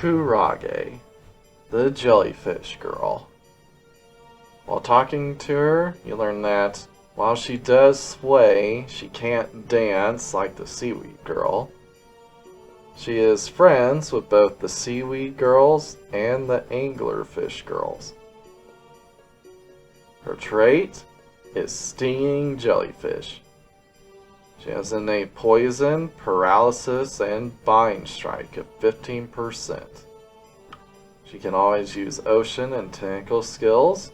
Kurage, the jellyfish girl. While talking to her, you learn that while she does sway, she can't dance like the seaweed girl. She is friends with both the seaweed girls and the anglerfish girls. Her trait is stinging jellyfish. She has innate poison, paralysis, and bind strike of 15%. She can always use ocean and tentacle skills.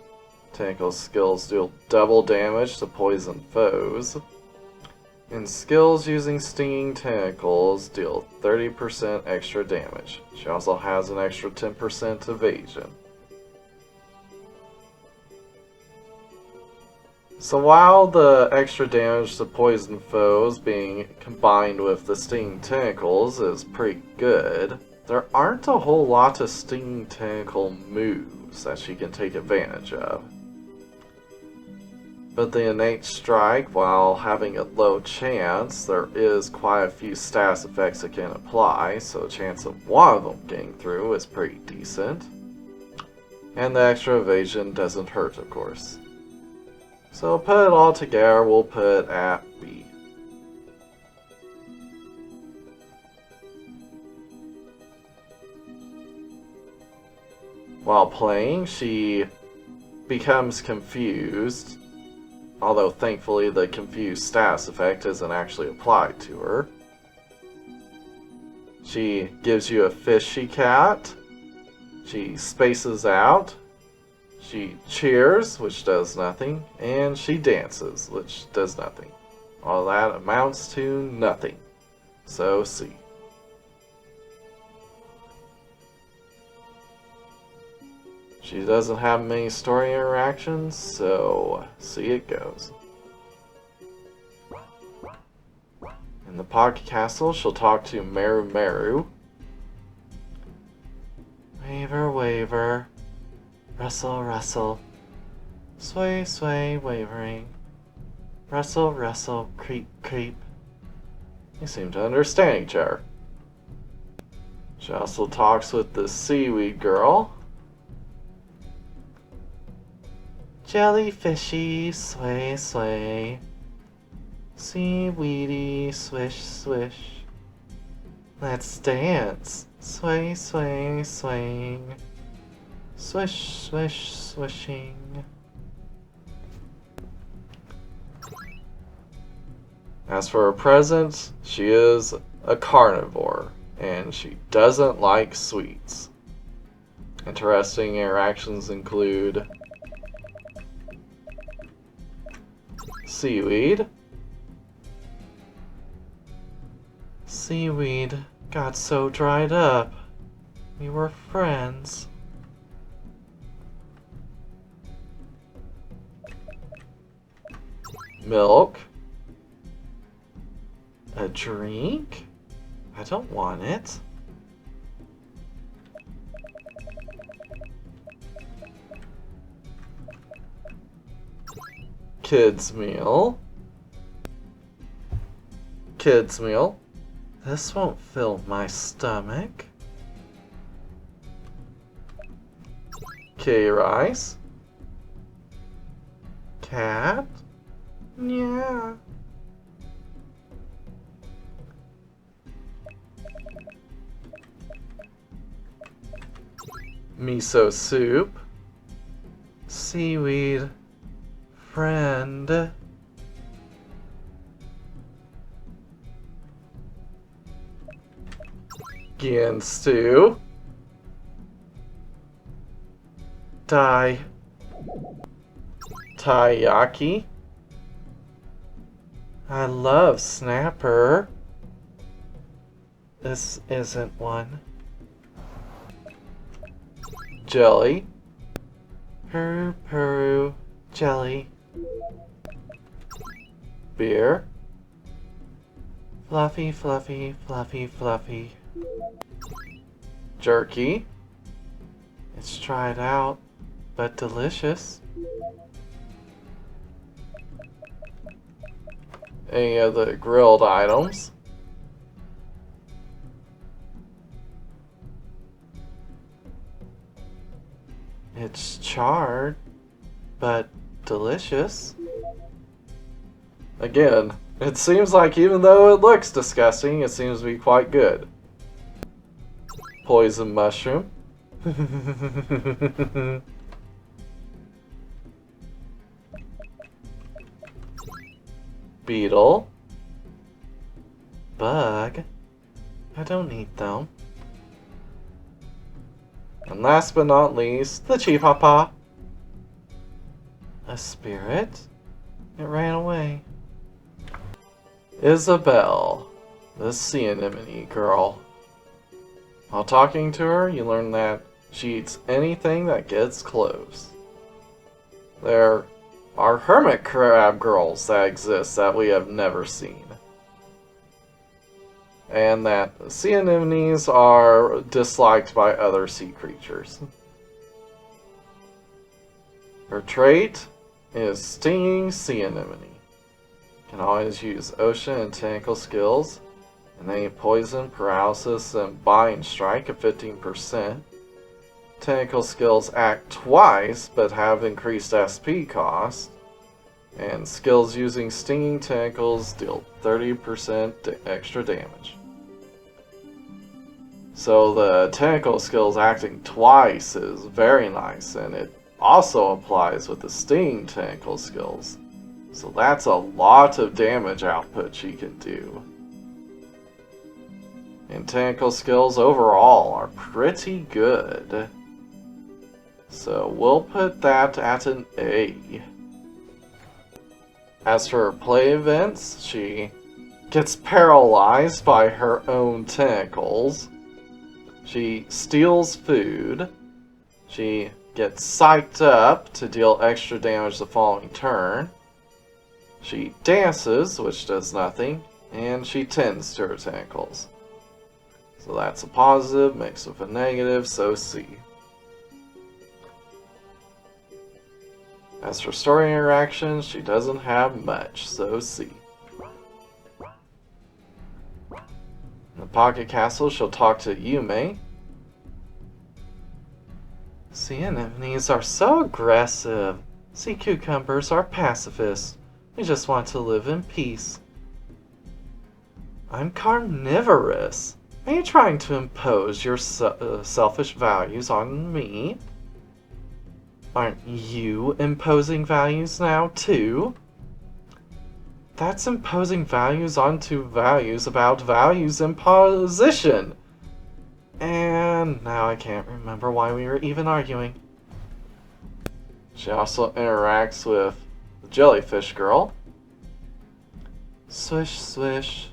Tentacle skills deal double damage to poison foes. And skills using stinging tentacles deal 30% extra damage. She also has an extra 10% evasion. So while the extra damage to poison foes being combined with the stinging tentacles is pretty good, there aren't a whole lot of stinging tentacle moves that she can take advantage of. But the innate strike, while having a low chance, there is quite a few status effects it can apply, so the chance of one of them getting through is pretty decent. And the extra evasion doesn't hurt, of course. So put it all together, we'll put it at B. While playing, she becomes confused, although thankfully the confused status effect isn't actually applied to her. She gives you a fishy cat. She spaces out. She cheers, which does nothing, and she dances, which does nothing. All that amounts to nothing. So C. She doesn't have many story interactions, so C it goes. In the Pocket Castle, she'll talk to Meru. Waver, waver. Rustle, rustle, sway, sway, wavering. Rustle, rustle, creep, creep. They seem to understand each other. She also talks with the seaweed girl. Jellyfishy, sway, sway. Seaweedy, swish, swish. Let's dance, sway, sway, swaying. Swish, swish, swishing. As for her present, she is a carnivore, and she doesn't like sweets. Interesting interactions include seaweed. Seaweed got so dried up. We were friends. Milk. A drink? I don't want it. Kids meal. Kids meal. This won't fill my stomach. K-rice. Cat. Yeah. Miso soup. Seaweed. Friend. Gin stew. Taiyaki. I love snapper. This isn't one. Jelly. Peru, jelly. Beer. Fluffy, fluffy, fluffy, fluffy. Jerky. It's tried out, but delicious. Any of the grilled items. It's charred, but delicious. Again, it seems like even though it looks disgusting, it seems to be quite good. Poison mushroom. Beetle. Bug. I don't need them. And last but not least, the Chipapa. A spirit? It ran away. Isabel, the sea anemone girl. While talking to her, you learn that she eats anything that gets close. There are hermit crab girls that exist that we have never seen. And that sea anemones are disliked by other sea creatures. Her trait is stinging sea anemone. Can always use ocean and tentacle skills, and they poison, paralysis, and bind strike at 15%. Tentacle skills act twice, but have increased SP cost. And skills using stinging tentacles deal 30% extra damage. So the tentacle skills acting twice is very nice, and it also applies with the stinging tentacle skills. So that's a lot of damage output she can do. And tentacle skills overall are pretty good. So we'll put that at an A. As for her play events, she gets paralyzed by her own tentacles. She steals food. She gets psyched up to deal extra damage the following turn. She dances, which does nothing, and she tends to her tentacles. So that's a positive mixed with a negative, so C. As for story interactions, she doesn't have much, so C. In the Pocket Castle, she'll talk to Yume. Sea anemones are so aggressive. Sea cucumbers are pacifists. We just want to live in peace. I'm carnivorous. Are you trying to impose your selfish values on me? Aren't you imposing values now, too? That's imposing values onto values about values imposition. And now I can't remember why we were even arguing. She also interacts with the jellyfish girl. Swish, swish.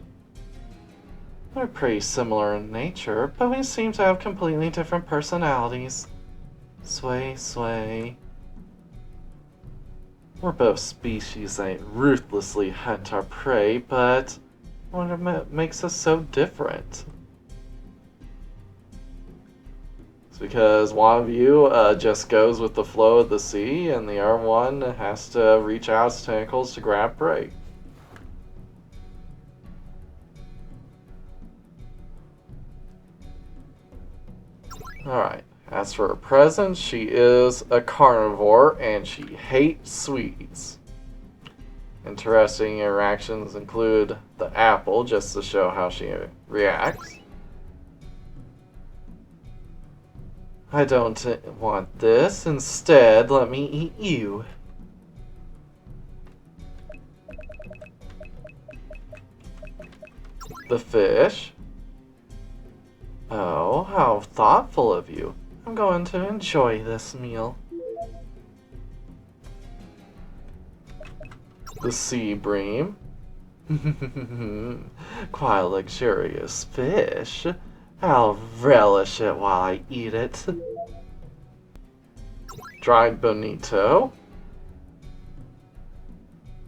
We're pretty similar in nature, but we seem to have completely different personalities. Sway, sway. We're both species that ruthlessly hunt our prey, but what makes us so different? It's because one of you just goes with the flow of the sea, and the other one has to reach out its tentacles to grab prey. Alright, as for her presence, she is a carnivore and she hates sweets. Interesting interactions include the apple, just to show how she reacts. I don't want this. Instead, let me eat you. The fish. Oh, how thoughtful of you. I'm going to enjoy this meal. The sea bream. Quite a luxurious fish. I'll relish it while I eat it. Dried bonito.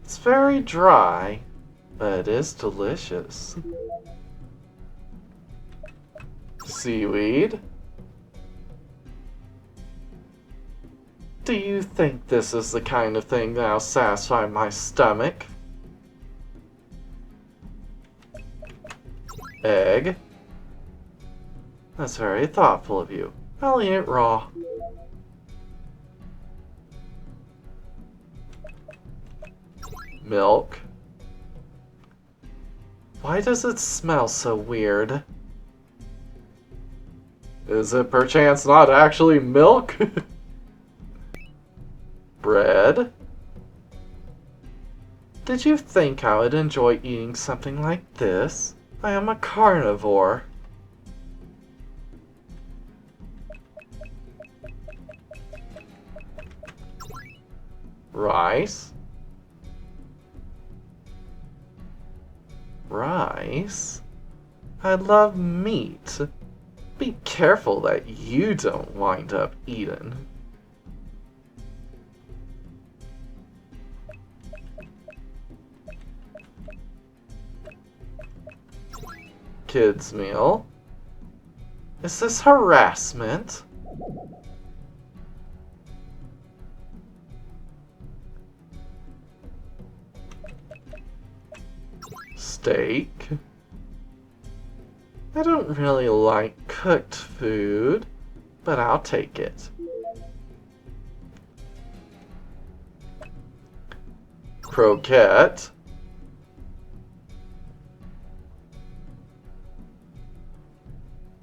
It's very dry, but it is delicious. Seaweed. Do you think this is the kind of thing that'll satisfy my stomach? Egg. That's very thoughtful of you. I'll eat it raw. Milk. Why does it smell so weird? Is it perchance not actually milk? Bread. Did you think I would enjoy eating something like this? I am a carnivore. Rice. Rice? I love meat. Be careful that you don't wind up eaten. Kids meal. Is this harassment? Steak. I don't really like cooked food, but I'll take it. Croquette.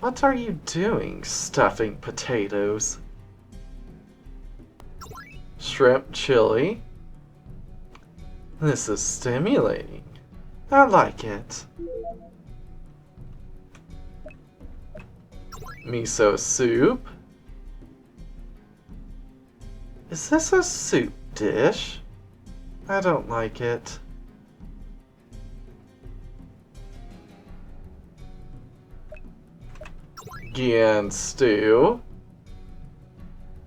What are you doing, stuffing potatoes? Shrimp chili. This is stimulating. I like it. Miso soup. Is this a soup dish? I don't like it. Gian stew.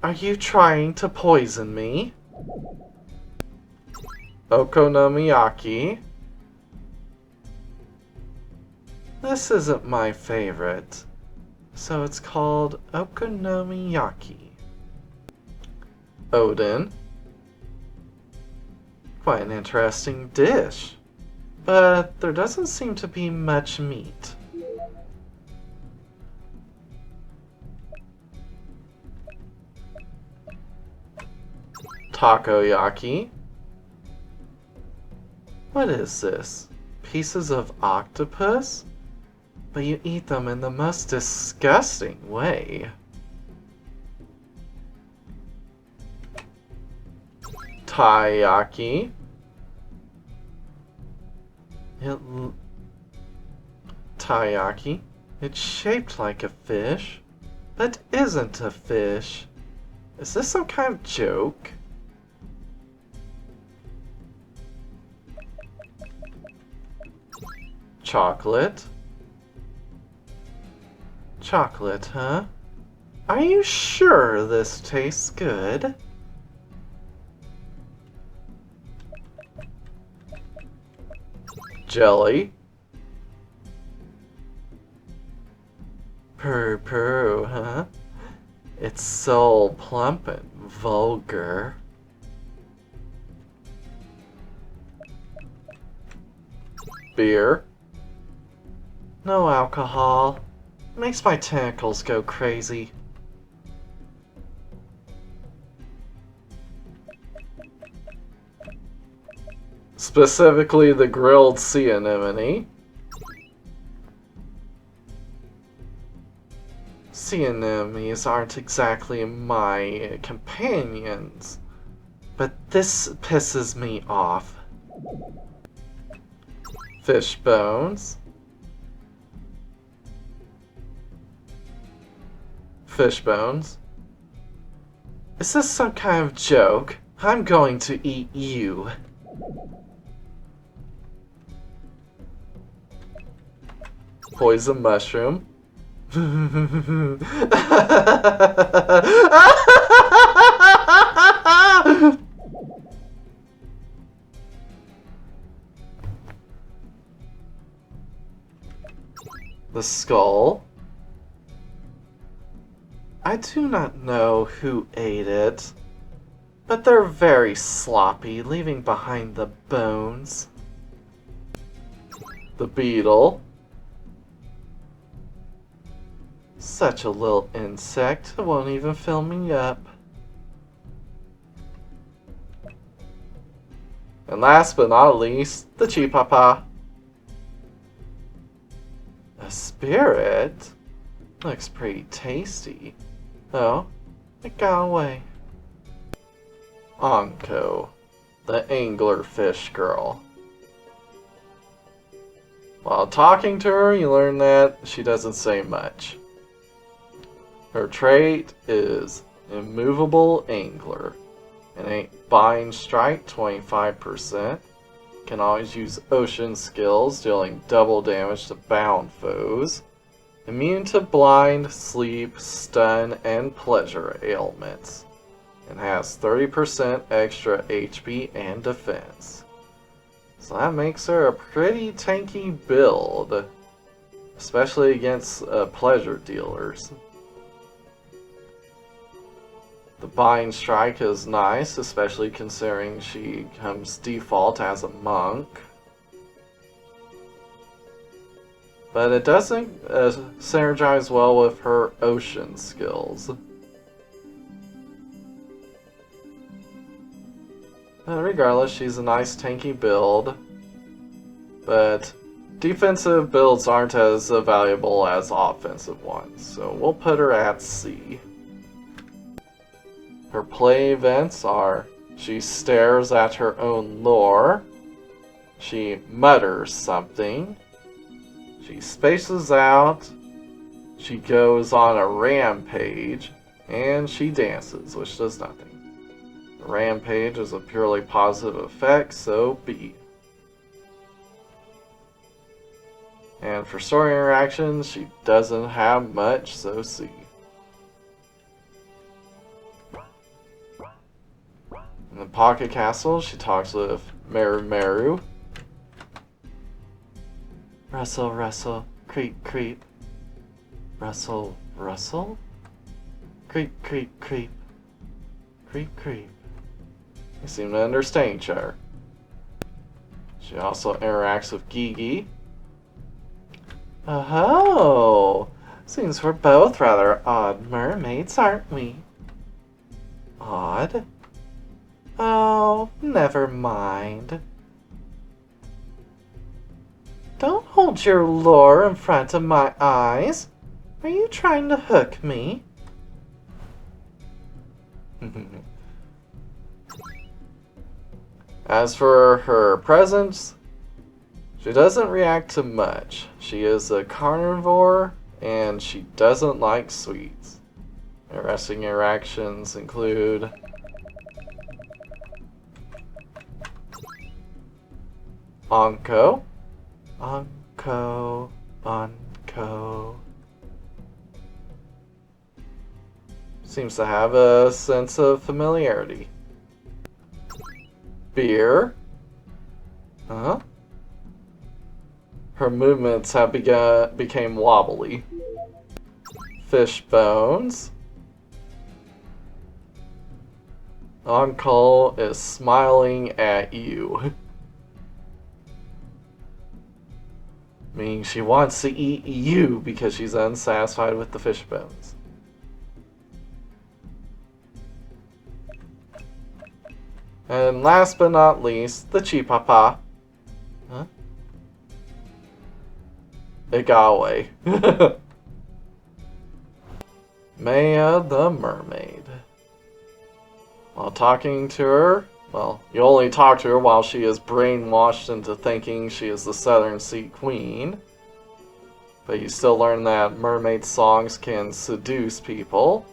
Are you trying to poison me? Okonomiyaki. This isn't my favorite, so it's called okonomiyaki. Oden. Quite an interesting dish, but there doesn't seem to be much meat. Takoyaki. What is this? Pieces of octopus? But you eat them in the most disgusting way. Taiyaki. Taiyaki. It's shaped like a fish, but isn't a fish. Is this some kind of joke? Chocolate. Chocolate, huh? Are you sure this tastes good? Jelly. Purr, huh? It's so plump and vulgar. Beer. No alcohol. Makes my tentacles go crazy. Specifically the grilled sea anemone. Sea anemones aren't exactly my companions, but this pisses me off. Fish bones. Fish bones. Is this some kind of joke? I'm going to eat you. Poison mushroom. The skull. I do not know who ate it, but they're very sloppy, leaving behind the bones. The beetle. Such a little insect, it won't even fill me up. And last but not least, the Chipapa. A spirit? Looks pretty tasty. Oh, it got away. Onko, the anglerfish girl. While talking to her, you learn that she doesn't say much. Her trait is immovable angler. Innate bind strike 25%. Can always use ocean skills, dealing double damage to bound foes. Immune to blind, sleep, stun, and pleasure ailments. And has 30% extra HP and defense. So that makes her a pretty tanky build. Especially against pleasure dealers. The bind strike is nice, especially considering she comes default as a monk. But it doesn't synergize well with her ocean skills. Regardless, she's a nice tanky build. But defensive builds aren't as valuable as offensive ones, so we'll put her at C. Her play events are, she stares at her own lore, she mutters something, she spaces out, she goes on a rampage, and she dances, which does nothing. The rampage is a purely positive effect, so B. And for story interactions, she doesn't have much, so C. In the Pocket Castle, she talks with Meru. Rustle, rustle, creep, creep. Rustle, rustle? Creep, creep, creep. Creep, creep. They seem to understand each other. She also interacts with Gigi. Oh, seems we're both rather odd mermaids, aren't we? Odd? Oh, never mind. Don't hold your lure in front of my eyes. Are you trying to hook me? As for her presence, she doesn't react to much. She is a carnivore and she doesn't like sweets. Interesting interactions include Onko. Onko. Onko. Seems to have a sense of familiarity. Beer. Huh? Her movements have became wobbly. Fish bones. Onko is smiling at you. Meaning she wants to eat you because she's unsatisfied with the fish bones. And last but not least, the Chipapa. Huh? It got away. Maya the mermaid. While talking to her, well, you only talk to her while she is brainwashed into thinking she is the Southern Sea Queen. But you still learn that mermaid songs can seduce people.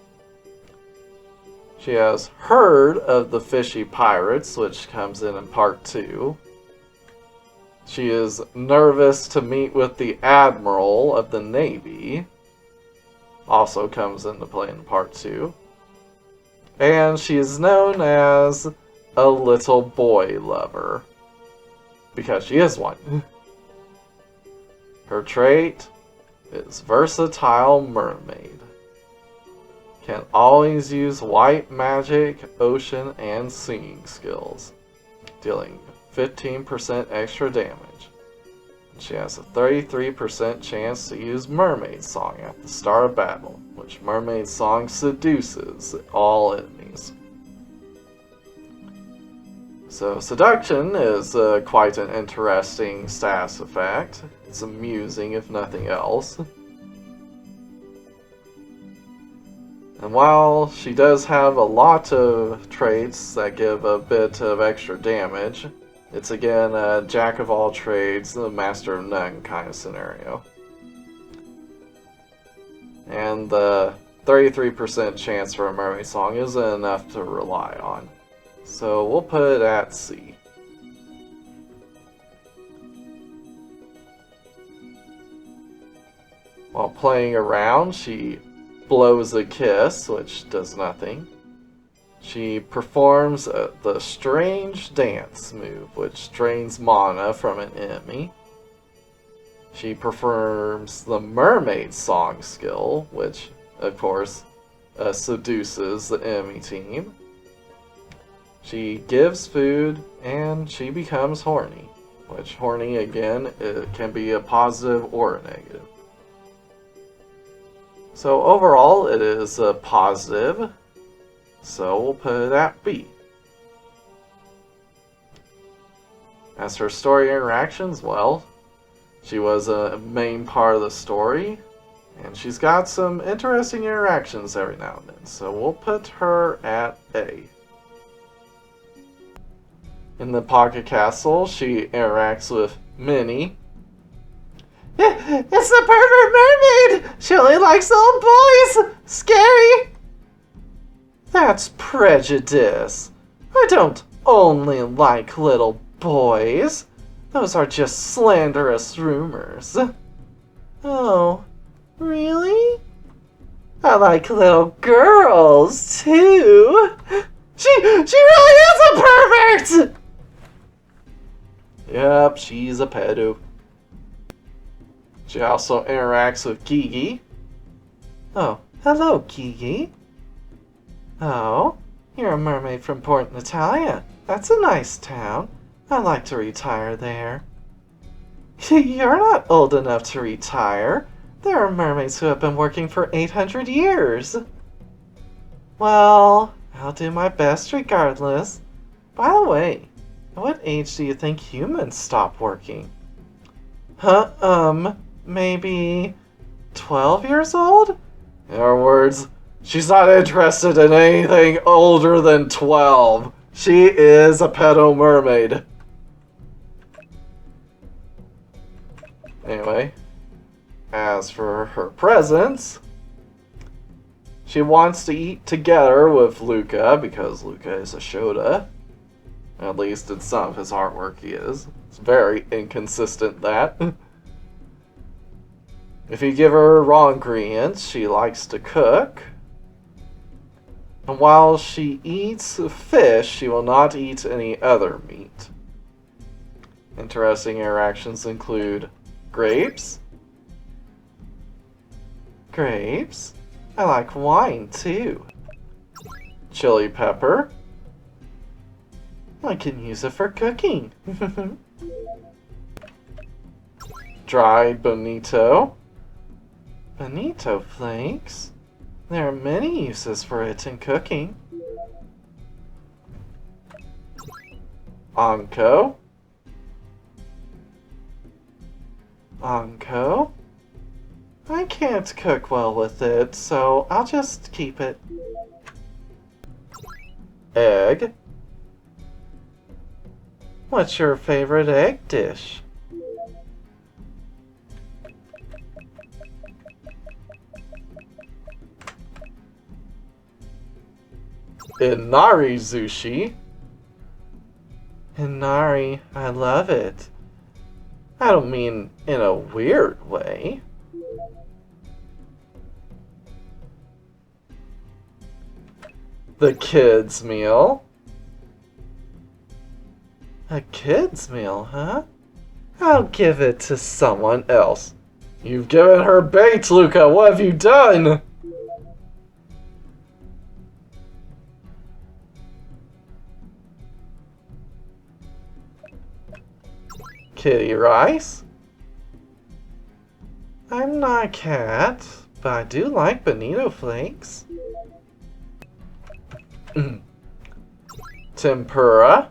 She has heard of the fishy pirates, which comes in part 2. She is nervous to meet with the Admiral of the Navy. Also comes into play in part 2. And she is known as a little boy lover. Because she is one. Her trait is versatile mermaid. Can always use white magic, ocean, and singing skills. Dealing 15% extra damage. She has a 33% chance to use Mermaid Song at the start of battle, which Mermaid Song seduces all enemies. So seduction is quite an interesting status effect. It's amusing if nothing else. And while she does have a lot of traits that give a bit of extra damage, it's again a jack of all trades, the master of none kind of scenario. And the 33% chance for a mermaid song isn't enough to rely on. So we'll put it at C. While playing around, she blows a kiss, which does nothing. She performs the strange dance move, which drains mana from an enemy. She performs the mermaid song skill, which, of course, seduces the enemy team. She gives food, and she becomes horny, which horny, again, it can be a positive or a negative. So overall, it is a positive, so we'll put it at B. As for story interactions, well, she was a main part of the story, and she's got some interesting interactions every now and then, so we'll put her at A. In the Pocket Castle, she interacts with Minnie. It's the pervert mermaid! She only likes little boys! Scary! That's prejudice. I don't only like little boys. Those are just slanderous rumors. Oh, really? I like little girls, too. She really is a pervert! Yep, she's a pedo. She also interacts with Gigi. Oh, hello, Gigi. Oh, you're a mermaid from Port Natalia. That's a nice town. I'd like to retire there. You're not old enough to retire. There are mermaids who have been working for 800 years. Well, I'll do my best regardless. By the way, at what age do you think humans stop working? Maybe 12 years old? In other words, she's not interested in anything older than 12. She is a pedo mermaid. Anyway, as for her presents, she wants to eat together with Luca because Luca is a Shota. At least in some of his artwork he is. It's very inconsistent, that. If you give her raw ingredients, she likes to cook. And while she eats fish, she will not eat any other meat. Interesting interactions include grapes. Grapes? I like wine too. Chili pepper. I can use it for cooking. Dried bonito. Bonito flakes? There are many uses for it in cooking. Onko. Onko? I can't cook well with it, so I'll just keep it. Egg. What's your favorite egg dish? Inari sushi. Inari, I love it. I don't mean in a weird way. The kids' meal. A kids' meal, huh? I'll give it to someone else. You've given her bait, Luca. What have you done? Kitty rice? I'm not a cat, but I do like bonito flakes. Tempura?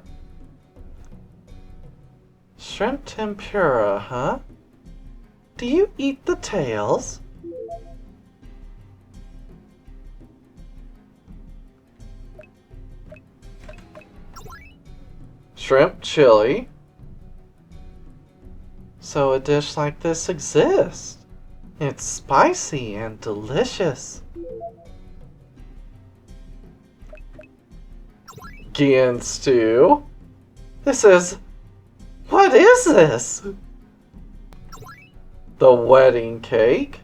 Shrimp tempura, huh? Do you eat the tails? Shrimp chili. So a dish like this exists. It's spicy and delicious. Gian stew. What is this? The wedding cake.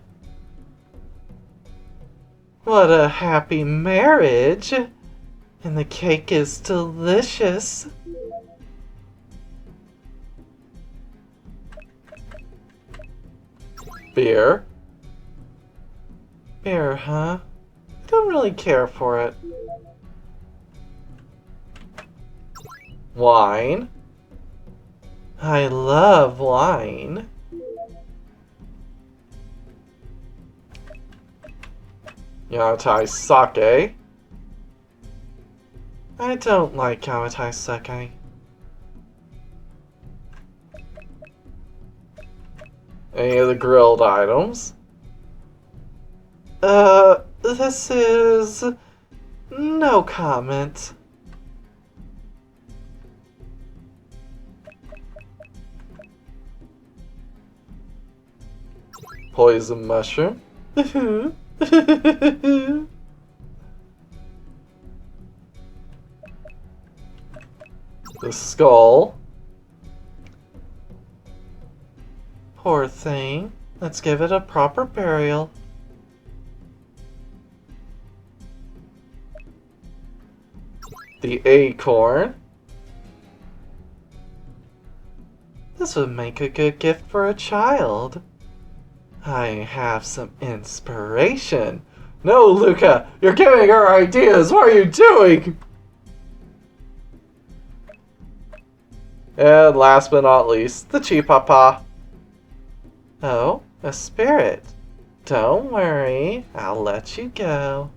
What a happy marriage. And the cake is delicious. Beer. Beer, huh? I don't really care for it. Wine. I love wine. Yamatai sake. I don't like Yamatai sake. Any of the grilled items? This is... no comment. Poison mushroom. The skull. Poor thing. Let's give it a proper burial. The acorn. This would make a good gift for a child. I have some inspiration. No, Luca! You're giving her ideas! What are you doing? And last but not least, the chipapa. Oh, a spirit. Don't worry, I'll let you go.